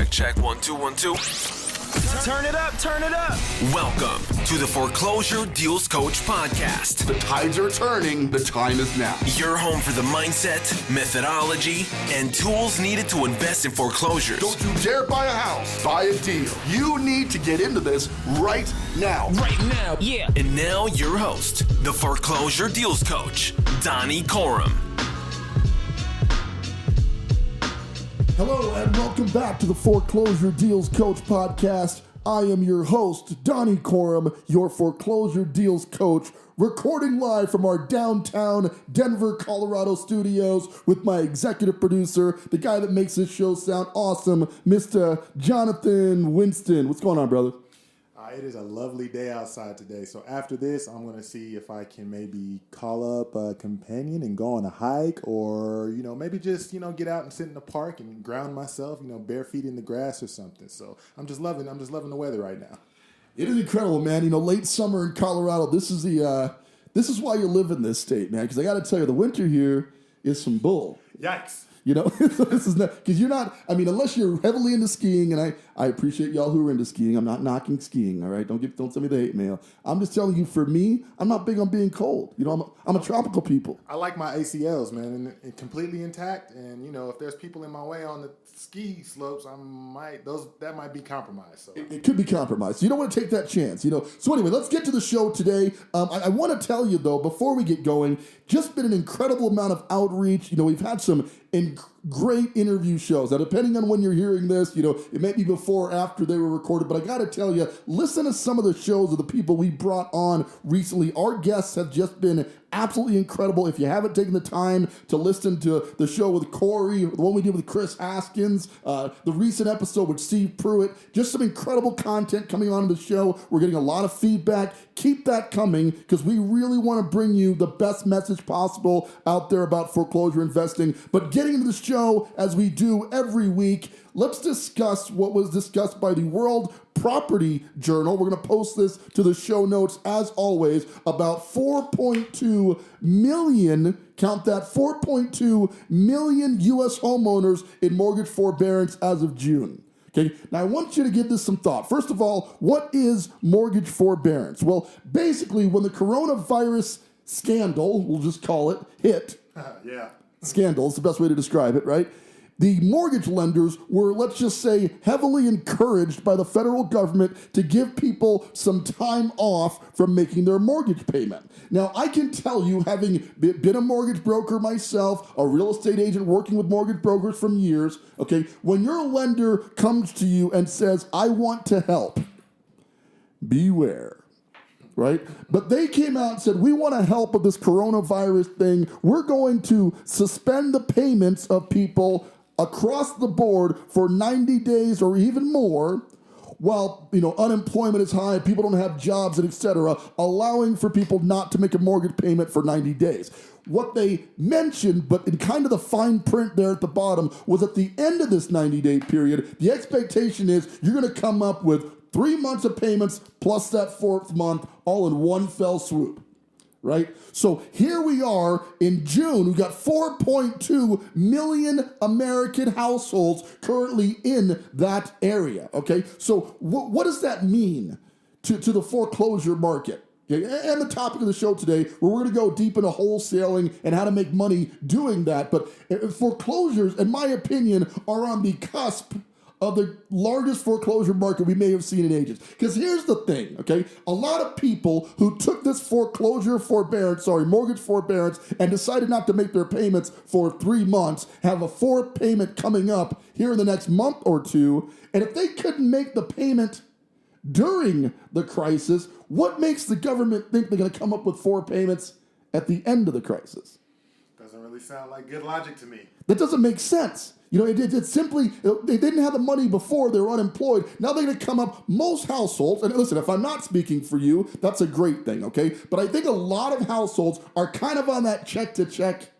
Check, 1, 2, 1, 2. Turn it up, turn it up. Welcome to the Foreclosure Deals Coach podcast. The tides are turning, the time is now. Your home for the mindset, methodology, and tools needed to invest in foreclosures. Don't you dare buy a house, buy a deal. You need to get into this right now. Right now, yeah. And now your host, the Foreclosure Deals Coach, Donny Corum. Hello and welcome back to the Foreclosure Deals Coach podcast. I am your host, Donny Corum, your Foreclosure Deals Coach, recording live from our downtown Denver, Colorado studios with my executive producer, the guy that makes this show sound awesome, Mr. Jonathan Winston. What's going on, brother? It is a lovely day outside today. So after this, I'm going to see if I can maybe call up a companion and go on a hike or, maybe just, get out and sit in the park and ground myself, bare feet in the grass or something. So I'm just loving the weather right now. It is incredible, man. Late summer in Colorado, this is why you live in this state, man. Because I got to tell you, the winter here is some bull. Yikes. This is not, because you're not, unless you're heavily into skiing, and I appreciate y'all who are into skiing. I'm not knocking skiing, all right? Don't send me the hate mail. I'm just telling you, for me, I'm not big on being cold. I'm a tropical people. I like my ACLs, man, and completely intact. And, if there's people in my way on the ski slopes, that might be compromised. So it could be compromised. You don't want to take that chance, So anyway, let's get to the show today. I want to tell you, though, before we get going, just been an incredible amount of outreach. We've had some great interview shows. Now, depending on when you're hearing this, it may be before or after they were recorded, but I got to tell you, listen to some of the shows of the people we brought on recently. Our guests have just been absolutely incredible. If you haven't taken the time to listen to the show with Corrie, the one we did with Chris Haskins, the recent episode with Steve Pruitt, just some incredible content coming on the show. We're getting a lot of feedback. Keep that coming because we really want to bring you the best message possible out there about foreclosure investing. But getting into the show as we do every week, let's discuss what was discussed by the World Property Journal. We're going to post this to the show notes as always. About 4.2 million, count that, 4.2 million U.S. homeowners in mortgage forbearance as of June. Okay, now I want you to give this some thought. First of all, what is mortgage forbearance? Well, basically, when the coronavirus scandal, we'll just call it, hit. Yeah. Scandal is the best way to describe it, right? The mortgage lenders were, let's just say, heavily encouraged by the federal government to give people some time off from making their mortgage payment. Now, I can tell you, having been a mortgage broker myself, a real estate agent working with mortgage brokers from years, okay, when your lender comes to you and says, I want to help, beware. Right? But they came out and said, we want to help with this coronavirus thing. We're going to suspend the payments of people across the board for 90 days or even more while, unemployment is high, people don't have jobs, and et cetera, allowing for people not to make a mortgage payment for 90 days. What they mentioned, but in kind of the fine print there at the bottom, was at the end of this 90-day period, the expectation is you're going to come up with 3 months of payments plus that fourth month all in one fell swoop, right? So here we are in June. We've got 4.2 million American households currently in that area, okay? So what does that mean to the foreclosure market? Okay? And the topic of the show today, where we're going to go deep into wholesaling and how to make money doing that. But foreclosures, in my opinion, are on the cusp of the largest foreclosure market we may have seen in ages. Because here's the thing, okay? A lot of people who took this mortgage forbearance, and decided not to make their payments for 3 months, have a fourth payment coming up here in the next month or two. And if they couldn't make the payment during the crisis, what makes the government think they're going to come up with 4 payments at the end of the crisis? Doesn't really sound like good logic to me. That doesn't make sense. It simply, they didn't have the money before, they were unemployed. Now they're going to come up, most households, and listen, if I'm not speaking for you, that's a great thing, okay? But I think a lot of households are kind of on that check-to-check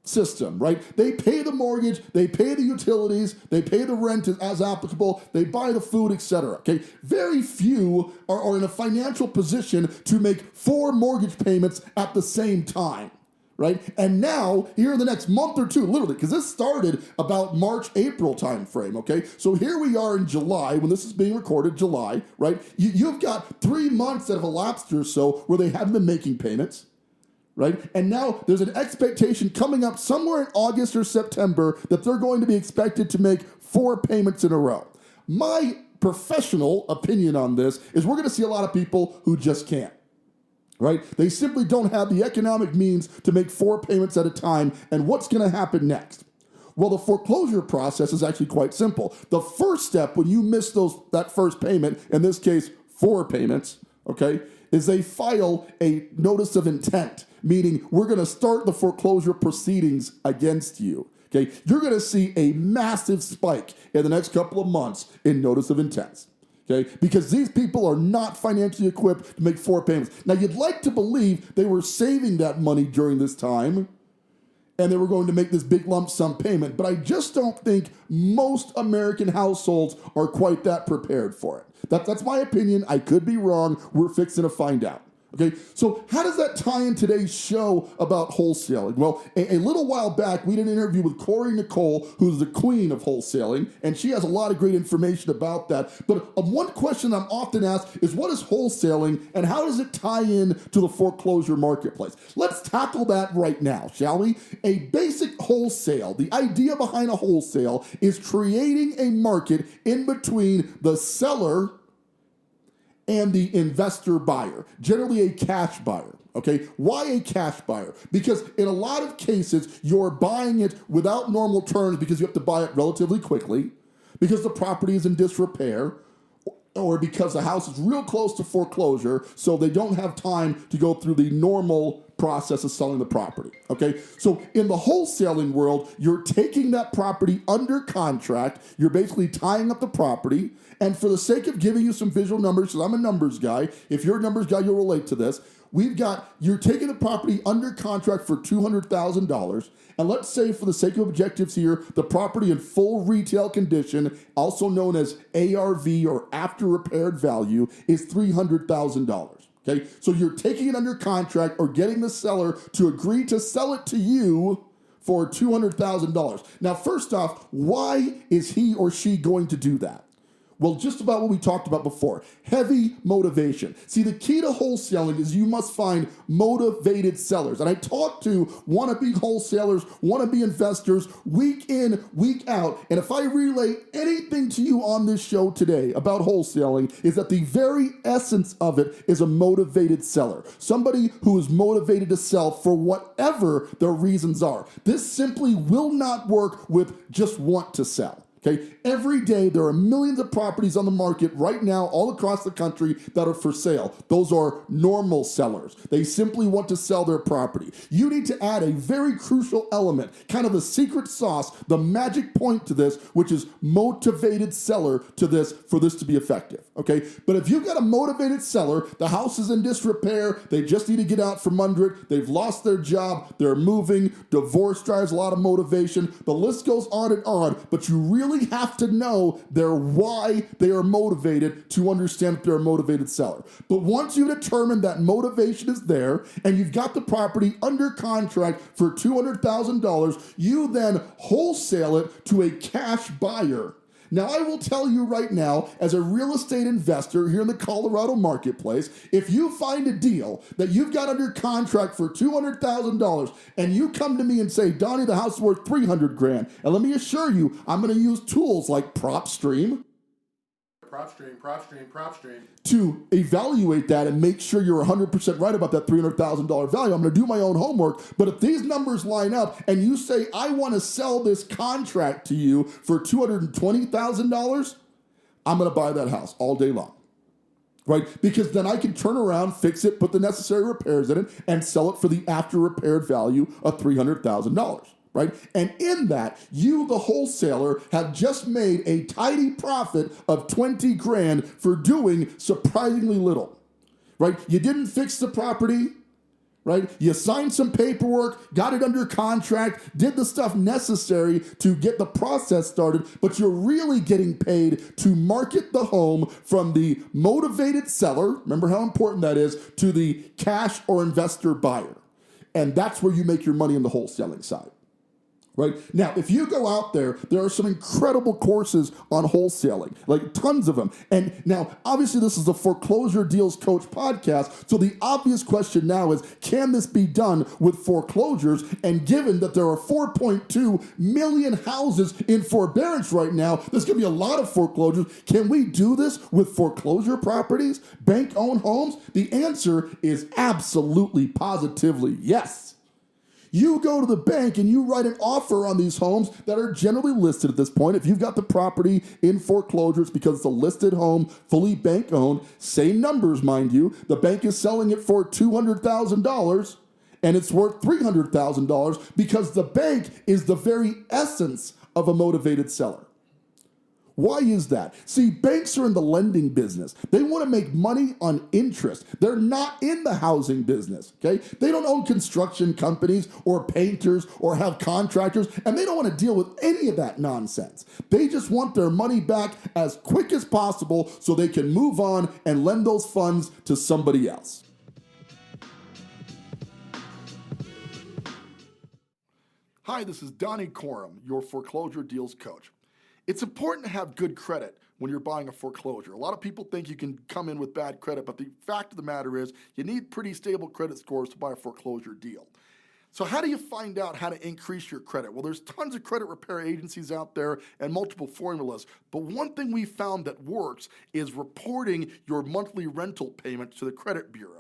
system, right? They pay the mortgage, they pay the utilities, they pay the rent as applicable, they buy the food, etc. Okay, very few are in a financial position to make 4 mortgage payments at the same time, right? And now, here in the next month or two, literally, because this started about March, April timeframe, okay? So here we are in July, when this is being recorded, July, right? You've got 3 months that have elapsed or so where they haven't been making payments, right? And now there's an expectation coming up somewhere in August or September that they're going to be expected to make 4 payments in a row. My professional opinion on this is we're going to see a lot of people who just can't. Right? They simply don't have the economic means to make 4 payments at a time. And what's going to happen next? Well, the foreclosure process is actually quite simple. The first step when you miss that first payment, in this case, 4 payments, okay, is they file a notice of intent, meaning we're going to start the foreclosure proceedings against you. Okay, you're going to see a massive spike in the next couple of months in notice of intents. Okay, because these people are not financially equipped to make 4 payments. Now, you'd like to believe they were saving that money during this time and they were going to make this big lump sum payment, but I just don't think most American households are quite that prepared for it. That's my opinion. I could be wrong. We're fixing to find out. Okay, so how does that tie in today's show about wholesaling? Well, a little while back, we did an interview with Corrie Nicole, who's the queen of wholesaling, and she has a lot of great information about that. But one question I'm often asked is, what is wholesaling, and how does it tie in to the foreclosure marketplace? Let's tackle that right now, shall we? A basic wholesale, the idea behind a wholesale is creating a market in between the seller and the investor buyer, generally a cash buyer, okay? Why a cash buyer? Because in a lot of cases, you're buying it without normal terms because you have to buy it relatively quickly, because the property is in disrepair, or because the house is real close to foreclosure, so they don't have time to go through the normal process of selling the property, okay? So in the wholesaling world, you're taking that property under contract, you're basically tying up the property, and for the sake of giving you some visual numbers, because I'm a numbers guy, if you're a numbers guy, you'll relate to this, you're taking the property under contract for $200,000, and let's say for the sake of objectives here, the property in full retail condition, also known as ARV or after repaired value, is $300,000. Okay, so you're taking it under contract or getting the seller to agree to sell it to you for $200,000. Now, first off, why is he or she going to do that? Well, just about what we talked about before, heavy motivation. See, the key to wholesaling is you must find motivated sellers. And I talk to wannabe wholesalers, wannabe investors, week in, week out. And if I relay anything to you on this show today about wholesaling, is that the very essence of it is a motivated seller. Somebody who is motivated to sell for whatever their reasons are. This simply will not work with just want to sell. Okay, every day there are millions of properties on the market right now all across the country that are for sale. Those are normal sellers. They simply want to sell their property. You need to add a very crucial element, kind of the secret sauce, the magic point to this, which is motivated seller to this for this to be effective. Okay, but if you've got a motivated seller, the house is in disrepair, they just need to get out from under it, they've lost their job, they're moving, divorce drives a lot of motivation, the list goes on, but you really have to know their why they are motivated to understand that they're a motivated seller. But once you determine that motivation is there and you've got the property under contract for $200,000, you then wholesale it to a cash buyer. Now, I will tell you right now, as a real estate investor here in the Colorado marketplace, if you find a deal that you've got under contract for $200,000 and you come to me and say, Donny, the house is worth $300,000, and let me assure you, I'm going to use tools like PropStream to evaluate that and make sure you're 100% right about that $300,000 value. I'm going to do my own homework, but if these numbers line up and you say, I want to sell this contract to you for $220,000, I'm going to buy that house all day long. Right? Because then I can turn around, fix it, put the necessary repairs in it, and sell it for the after repaired value of $300,000. Right? And in that, you, the wholesaler, have just made a tidy profit of $20,000 for doing surprisingly little. Right? You didn't fix the property. Right? You signed some paperwork, got it under contract, did the stuff necessary to get the process started, but you're really getting paid to market the home from the motivated seller, remember how important that is, to the cash or investor buyer. And that's where you make your money on the wholesaling side. Right? Now, if you go out there, there are some incredible courses on wholesaling, like tons of them. And now, obviously, this is a Foreclosure Deals Coach podcast. So the obvious question now is, can this be done with foreclosures? And given that there are 4.2 million houses in forbearance right now, there's going to be a lot of foreclosures. Can we do this with foreclosure properties, bank-owned homes? The answer is absolutely, positively yes. You go to the bank and you write an offer on these homes that are generally listed at this point. If you've got the property in foreclosures because it's a listed home, fully bank owned, same numbers, mind you, the bank is selling it for $200,000 and it's worth $300,000 because the bank is the very essence of a motivated seller. Why is that? See, banks are in the lending business. They want to make money on interest. They're not in the housing business, okay? They don't own construction companies or painters or have contractors, and they don't want to deal with any of that nonsense. They just want their money back as quick as possible so they can move on and lend those funds to somebody else. Hi, this is Donny Corum, your Foreclosure Deals Coach. It's important to have good credit when you're buying a foreclosure. A lot of people think you can come in with bad credit, but the fact of the matter is you need pretty stable credit scores to buy a foreclosure deal. So how do you find out how to increase your credit? Well, there's tons of credit repair agencies out there and multiple formulas, but one thing we found that works is reporting your monthly rental payment to the credit bureau.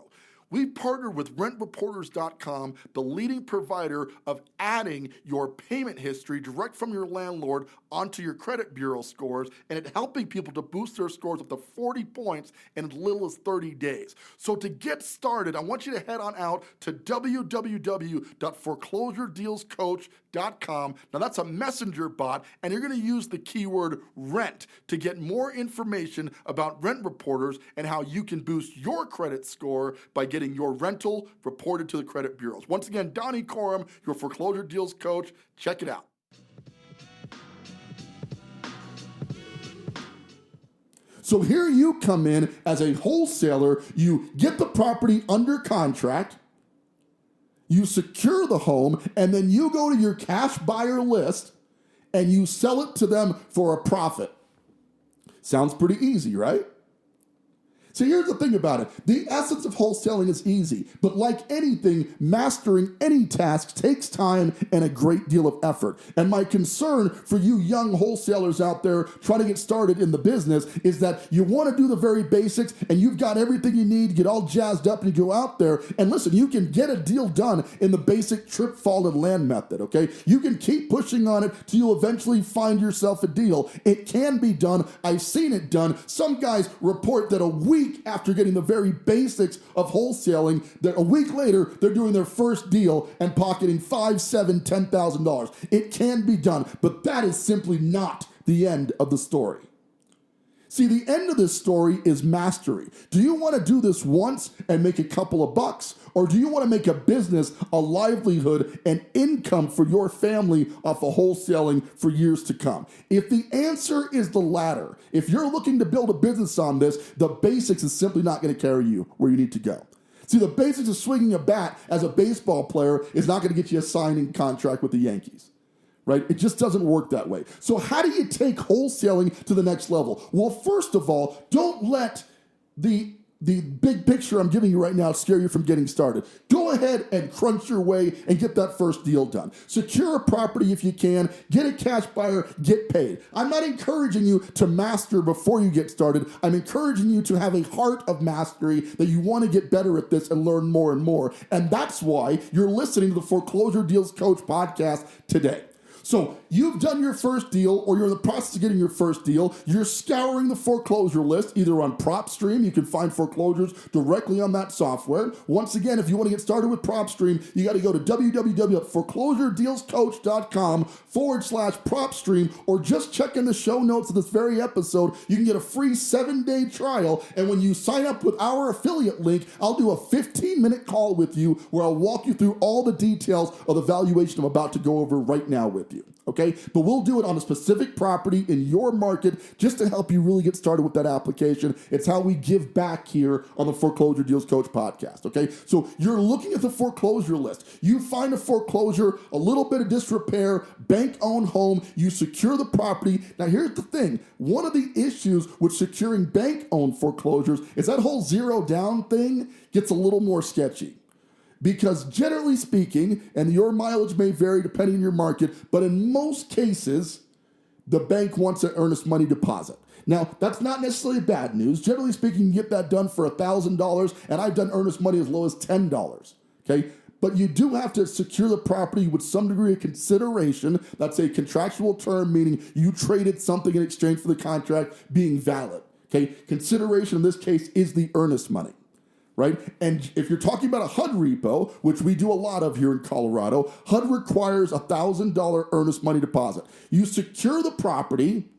We've partnered with rentreporters.com, the leading provider of adding your payment history direct from your landlord onto your credit bureau scores, and it helping people to boost their scores up to 40 points in as little as 30 days. So to get started, I want you to head on out to www.foreclosuredealscoach.com. Now that's a messenger bot, and you're going to use the keyword rent to get more information about Rent Reporters and how you can boost your credit score by getting your rental reported to the credit bureaus. Once again, Donny Corum, your Foreclosure Deals Coach. Check it out. So here you come in as a wholesaler. You get the property under contract, you secure the home, and then you go to your cash buyer list and you sell it to them for a profit. Sounds pretty easy, right? So here's the thing about it. The essence of wholesaling is easy, but like anything, mastering any task takes time and a great deal of effort. And my concern for you young wholesalers out there trying to get started in the business is that you want to do the very basics and you've got everything you need to get all jazzed up and you go out there. And listen, you can get a deal done in the basic trip, fall, and land method, okay? You can keep pushing on it till you eventually find yourself a deal. It can be done. I've seen it done. Some guys report that a week after getting the very basics of wholesaling, that a week later, they're doing their first deal and pocketing $5,000, $7,000, $10,000. It can be done, but that is simply not the end of the story. See, the end of this story is mastery. Do you want to do this once and make a couple of bucks? Or do you want to make a business, a livelihood, and income for your family off of wholesaling for years to come? If the answer is the latter, if you're looking to build a business on this, the basics is simply not going to carry you where you need to go. See, the basics of swinging a bat as a baseball player is not going to get you a signing contract with the Yankees. Right? It just doesn't work that way. So how do you take wholesaling to the next level? Well, first of all, don't let the big picture I'm giving you right now scare you from getting started. Go ahead and crunch your way and get that first deal done. Secure a property if you can. Get a cash buyer. Get paid. I'm not encouraging you to master before you get started. I'm encouraging you to have a heart of mastery that you want to get better at this and learn more and more. And that's why you're listening to the Foreclosure Deals Coach podcast today. So you've done your first deal or you're in the process of getting your first deal. You're scouring the foreclosure list, either on PropStream. You can find foreclosures directly on that software. Once again, if you want to get started with PropStream, you got to go to www.foreclosuredealscoach.com/PropStream or just check in the show notes of this very episode. You can get a free 7-day trial. And when you sign up with our affiliate link, I'll do a 15-minute call with you where I'll walk you through all the details of the valuation I'm about to go over right now with you. okay? But we'll do it on a specific property in your market just to help you really get started with that application. It's how we give back here on the Foreclosure Deals Coach podcast, okay? So you're looking at the foreclosure list. You find a foreclosure, a little bit of disrepair, bank-owned home, you secure the property. Now here's the thing. One of the issues with securing bank-owned foreclosures is that whole zero down thing gets a little more sketchy. Because generally speaking, and your mileage may vary depending on your market, but in most cases, the bank wants an earnest money deposit. Now, that's not necessarily bad news. Generally speaking, you get that done for $1,000, and I've done earnest money as low as $10, okay? But you do have to secure the property with some degree of consideration. That's a contractual term, meaning you traded something in exchange for the contract being valid, okay? Consideration in this case is the earnest money. Right? And if you're talking about a HUD repo, which we do a lot of here in Colorado, HUD requires a $1,000 earnest money deposit. You secure the property,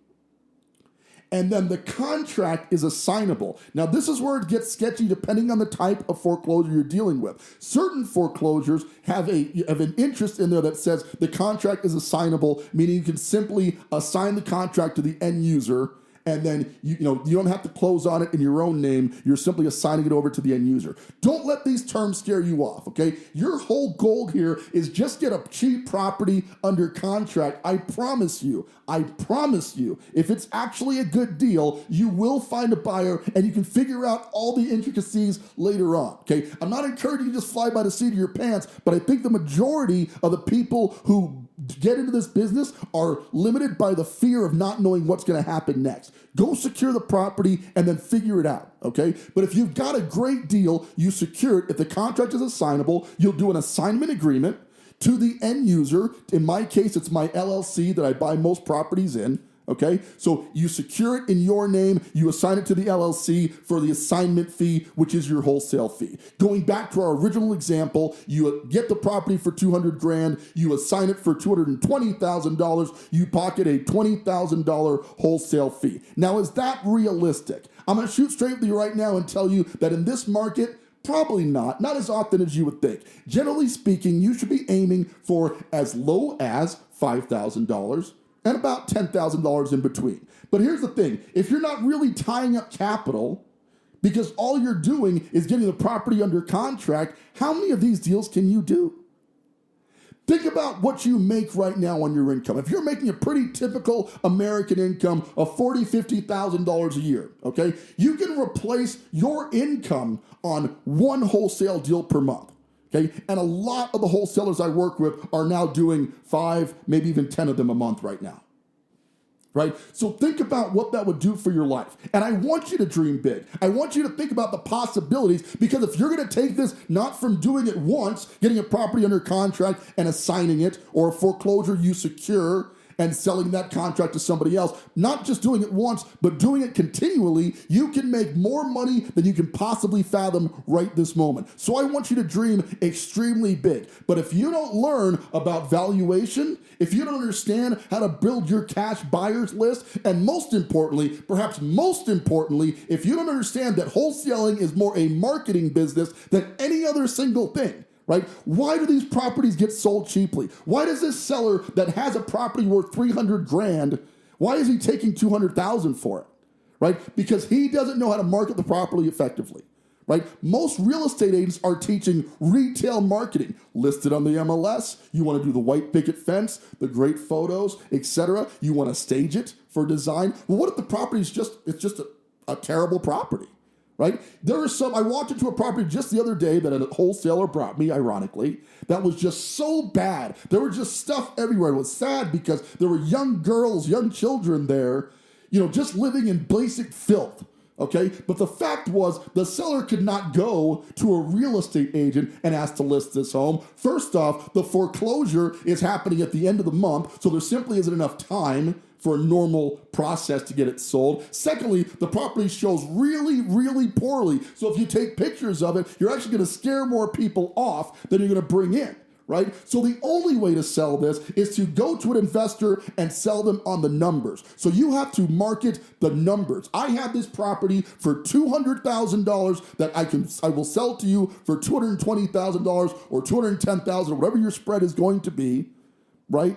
and then the contract is assignable. Now, this is where it gets sketchy depending on the type of foreclosure you're dealing with. Certain foreclosures have an interest in there that says the contract is assignable, meaning you can simply assign the contract to the end user, and then you don't have to close on it in your own name. You're simply assigning it over to the end user. Don't let these terms scare you off, okay? Your whole goal here is just get a cheap property under contract. I promise you, if it's actually a good deal, you will find a buyer and you can figure out all the intricacies later on, okay? I'm not encouraging you to just fly by the seat of your pants, but I think the majority of the people who get into this business are limited by the fear of not knowing what's going to happen next. Go secure the property and then figure it out, okay? But if you've got a great deal, you secure it. If the contract is assignable, you'll do an assignment agreement to the end user. In my case, it's my LLC that I buy most properties in, okay? So you secure it in your name, you assign it to the LLC for the assignment fee, which is your wholesale fee. Going back to our original example, you get the property for $200,000, you assign it for $220,000, you pocket a $20,000 wholesale fee. Now, is that realistic? I'm gonna shoot straight with you right now and tell you that in this market, probably not as often as you would think. Generally speaking, you should be aiming for as low as $5,000 and about $10,000 in between. But here's the thing. If you're not really tying up capital because all you're doing is getting the property under contract, how many of these deals can you do? Think about what you make right now on your income. If you're making a pretty typical American income of $40,000, $50,000 a year, okay, you can replace your income on one wholesale deal per month. Okay, and a lot of the wholesalers I work with are now doing 5, maybe even 10 of them a month right now. Right? So think about what that would do for your life. And I want you to dream big. I want you to think about the possibilities, because if you're going to take this not from doing it once, getting a property under contract and assigning it, or a foreclosure you secure and selling that contract to somebody else, not just doing it once, but doing it continually, you can make more money than you can possibly fathom right this moment. So I want you to dream extremely big. But if you don't learn about valuation, if you don't understand how to build your cash buyers list, and most importantly, perhaps most importantly, if you don't understand that wholesaling is more a marketing business than any other single thing, right? Why do these properties get sold cheaply? Why does this seller that has a property worth $300,000, why is he taking $200,000 for it? Right? Because he doesn't know how to market the property effectively. Right? Most real estate agents are teaching retail marketing. Listed on the MLS, you want to do the white picket fence, the great photos, etc. You want to stage it for design. Well, what if the property is just a terrible property? Right? I walked into a property just the other day that a wholesaler brought me, ironically, that was just so bad. There was just stuff everywhere. It was sad because there were young girls, young children there, just living in basic filth. Okay? But the fact was, the seller could not go to a real estate agent and ask to list this home. First off, the foreclosure is happening at the end of the month, so there simply isn't enough time for a normal process to get it sold. Secondly, the property shows really, really poorly. So if you take pictures of it, you're actually going to scare more people off than you're going to bring in, right? So the only way to sell this is to go to an investor and sell them on the numbers. So you have to market the numbers. I have this property for $200,000 that I will sell to you for $220,000 or $210,000, whatever your spread is going to be, right?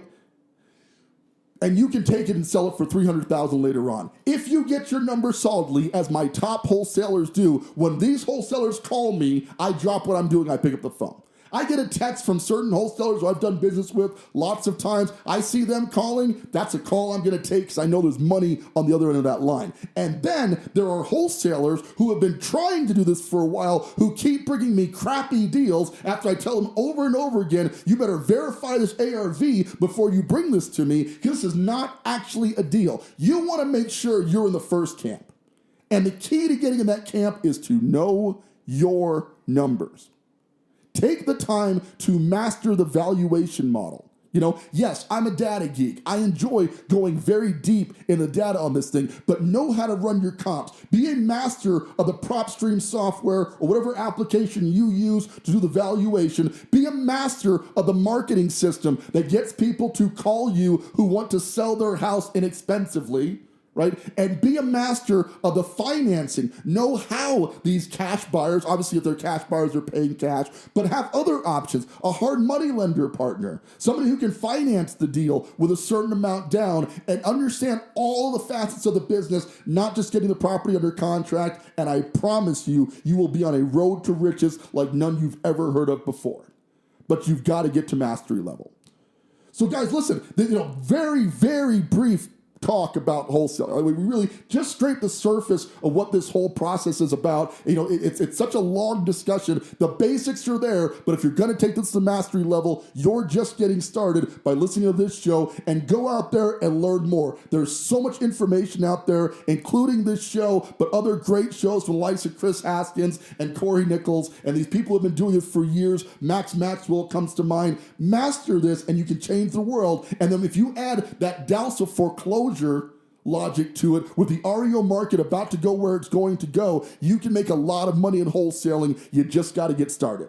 and you can take it and sell it for $300,000 later on. If you get your number solidly, as my top wholesalers do, when these wholesalers call me, I drop what I'm doing, I pick up the phone. I get a text from certain wholesalers who I've done business with lots of times. I see them calling. That's a call I'm going to take because I know there's money on the other end of that line. And then there are wholesalers who have been trying to do this for a while who keep bringing me crappy deals after I tell them over and over again, you better verify this ARV before you bring this to me because this is not actually a deal. You want to make sure you're in the first camp. And the key to getting in that camp is to know your numbers. Take the time to master the valuation model. Yes, I'm a data geek. I enjoy going very deep in the data on this thing, but know how to run your comps. Be a master of the PropStream software or whatever application you use to do the valuation. Be a master of the marketing system that gets people to call you who want to sell their house inexpensively. Right? And be a master of the financing. Know how these cash buyers, obviously if they're cash buyers, they're paying cash, but have other options. A hard money lender partner. Somebody who can finance the deal with a certain amount down and understand all the facets of the business, not just getting the property under contract. And I promise you, you will be on a road to riches like none you've ever heard of before. But you've got to get to mastery level. So guys, listen, very, very brief talk about wholesale. We really just scraped the surface of what this whole process is about. It's such a long discussion. The basics are there, but if you're going to take this to the mastery level, you're just getting started by listening to this show and go out there and learn more. There's so much information out there, including this show, but other great shows from the likes of Chris Haskins and Corrie Nichols, and these people have been doing it for years. Max Maxwell comes to mind. Master this and you can change the world. And then if you add that douse of foreclosure logic to it, with the REO market about to go where it's going to go, you can make a lot of money in wholesaling. You just got to get started.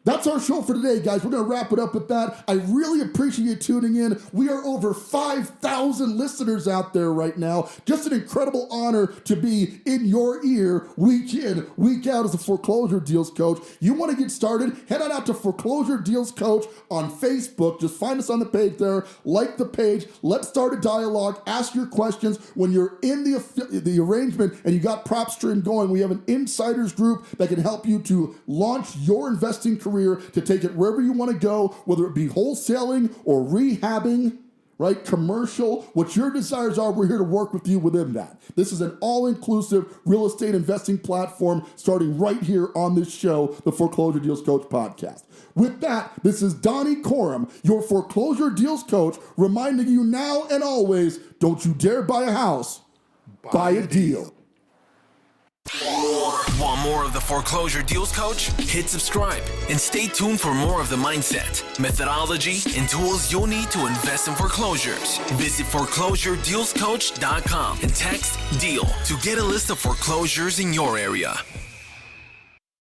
That's our show for today, guys. We're going to wrap it up with that. I really appreciate you tuning in. We are over 5,000 listeners out there right now. Just an incredible honor to be in your ear week in, week out as a foreclosure deals coach. You want to get started? Head on out to Foreclosure Deals Coach on Facebook. Just find us on the page there. Like the page. Let's start a dialogue. Ask your questions. When you're in the arrangement and you got PropStream going, we have an insiders group that can help you to launch your investing career, to take it wherever you want to go, whether it be wholesaling or rehabbing, right? Commercial, what your desires are, we're here to work with you within that. This is an all-inclusive real estate investing platform starting right here on this show, the Foreclosure Deals Coach podcast. With that, this is Donny Corum, your Foreclosure Deals Coach, reminding you now and always, don't you dare buy a house, buy a deal. Want more of the Foreclosure Deals Coach? Hit subscribe and stay tuned for more of the mindset, methodology, and tools you'll need to invest in foreclosures. Visit foreclosuredealscoach.com and text DEAL to get a list of foreclosures in your area.